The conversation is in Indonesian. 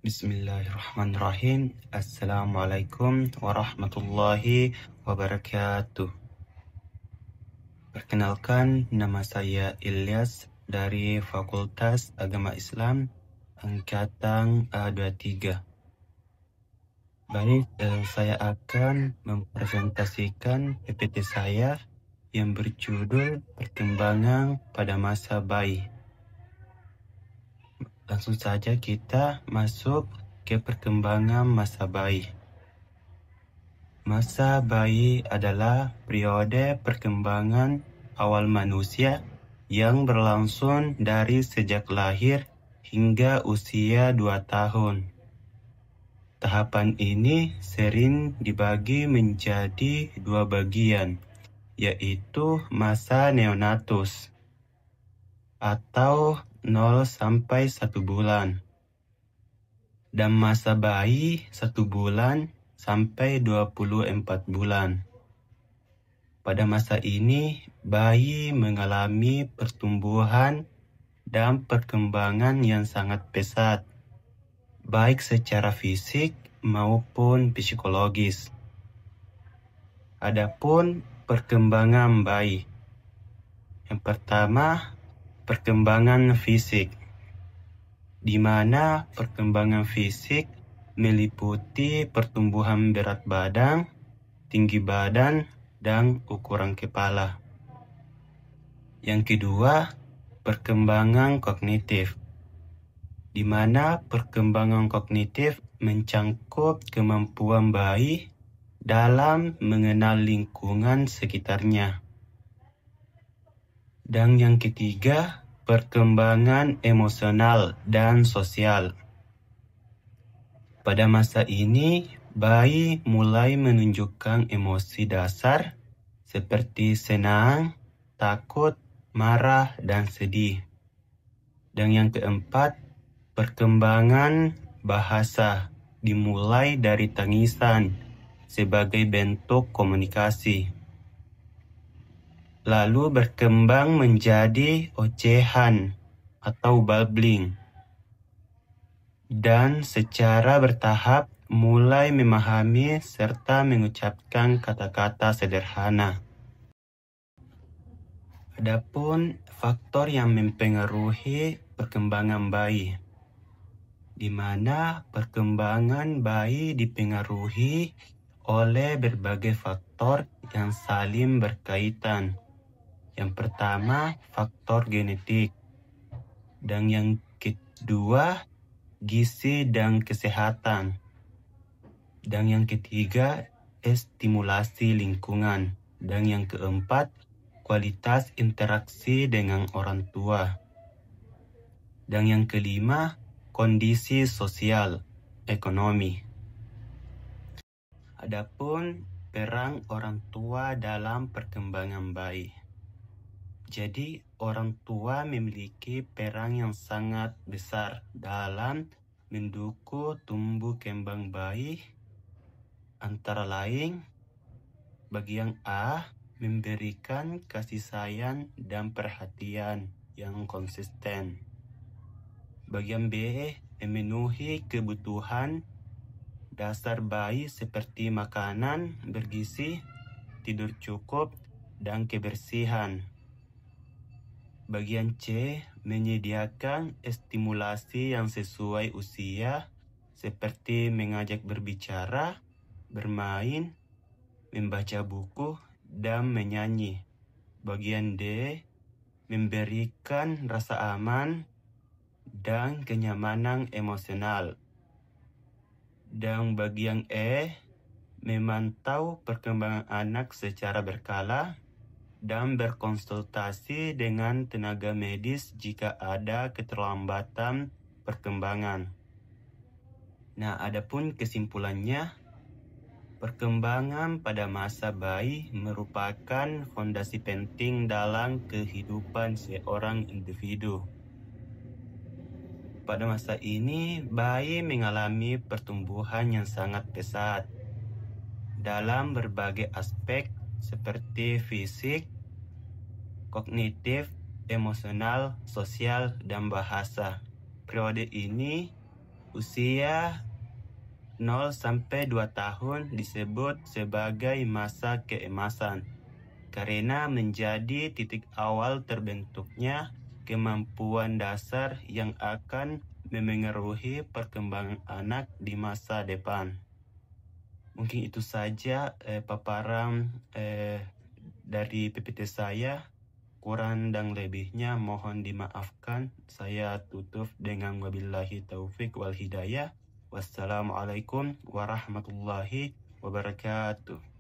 Bismillahirrahmanirrahim. Assalamualaikum warahmatullahi wabarakatuh. Perkenalkan, nama saya Ilyas dari Fakultas Agama Islam Angkatan A23. Baik, saya akan mempresentasikan PPT saya yang berjudul Perkembangan pada Masa Bayi. Langsung saja kita masuk ke perkembangan masa bayi. Masa bayi adalah periode perkembangan awal manusia yang berlangsung dari sejak lahir hingga usia 2 tahun. Tahapan ini sering dibagi menjadi 2 bagian, yaitu masa neonatus atau 0 sampai 1 bulan, dan masa bayi 1 bulan sampai 24 bulan. Pada masa ini, bayi mengalami pertumbuhan dan perkembangan yang sangat pesat, baik secara fisik maupun psikologis. Adapun perkembangan bayi. Yang pertama, perkembangan fisik, di mana perkembangan fisik meliputi pertumbuhan berat badan, tinggi badan, dan ukuran kepala. Yang kedua, perkembangan kognitif, di mana perkembangan kognitif mencangkup kemampuan bayi dalam mengenal lingkungan sekitarnya. Dan yang ketiga, perkembangan emosional dan sosial. Pada masa ini, bayi mulai menunjukkan emosi dasar seperti senang, takut, marah, dan sedih. Dan yang keempat, perkembangan bahasa dimulai dari tangisan sebagai bentuk komunikasi, lalu berkembang menjadi ocehan atau babbling, dan secara bertahap mulai memahami serta mengucapkan kata-kata sederhana. Adapun faktor yang mempengaruhi perkembangan bayi, di mana perkembangan bayi dipengaruhi oleh berbagai faktor yang saling berkaitan. Yang pertama, faktor genetik. Dan yang kedua, gizi dan kesehatan. Dan yang ketiga, stimulasi lingkungan. Dan yang keempat, kualitas interaksi dengan orang tua. Dan yang kelima, kondisi sosial, ekonomi. Adapun peran orang tua dalam perkembangan bayi. Jadi, orang tua memiliki peran yang sangat besar dalam mendukung tumbuh kembang bayi. Antara lain, bagian A, memberikan kasih sayang dan perhatian yang konsisten. Bagian B, memenuhi kebutuhan dasar bayi seperti makanan bergizi, tidur cukup, dan kebersihan. Bagian C, menyediakan stimulasi yang sesuai usia, seperti mengajak berbicara, bermain, membaca buku, dan menyanyi. Bagian D, memberikan rasa aman dan kenyamanan emosional. Dan bagian E, memantau perkembangan anak secara berkala dan berkonsultasi dengan tenaga medis jika ada keterlambatan perkembangan. Nah, adapun kesimpulannya, perkembangan pada masa bayi merupakan fondasi penting dalam kehidupan seorang individu. Pada masa ini, bayi mengalami pertumbuhan yang sangat pesat dalam berbagai aspek seperti fisik, kognitif, emosional, sosial, dan bahasa. Periode ini Usia 0 sampai 2 tahun disebut sebagai masa keemasan karena menjadi titik awal terbentuknya kemampuan dasar yang akan memengaruhi perkembangan anak di masa depan. Mungkin itu saja paparan dari PPT saya. Kurang dan lebihnya mohon dimaafkan. Saya tutup dengan wabillahi taufik wal hidayah. Wassalamualaikum warahmatullahi wabarakatuh.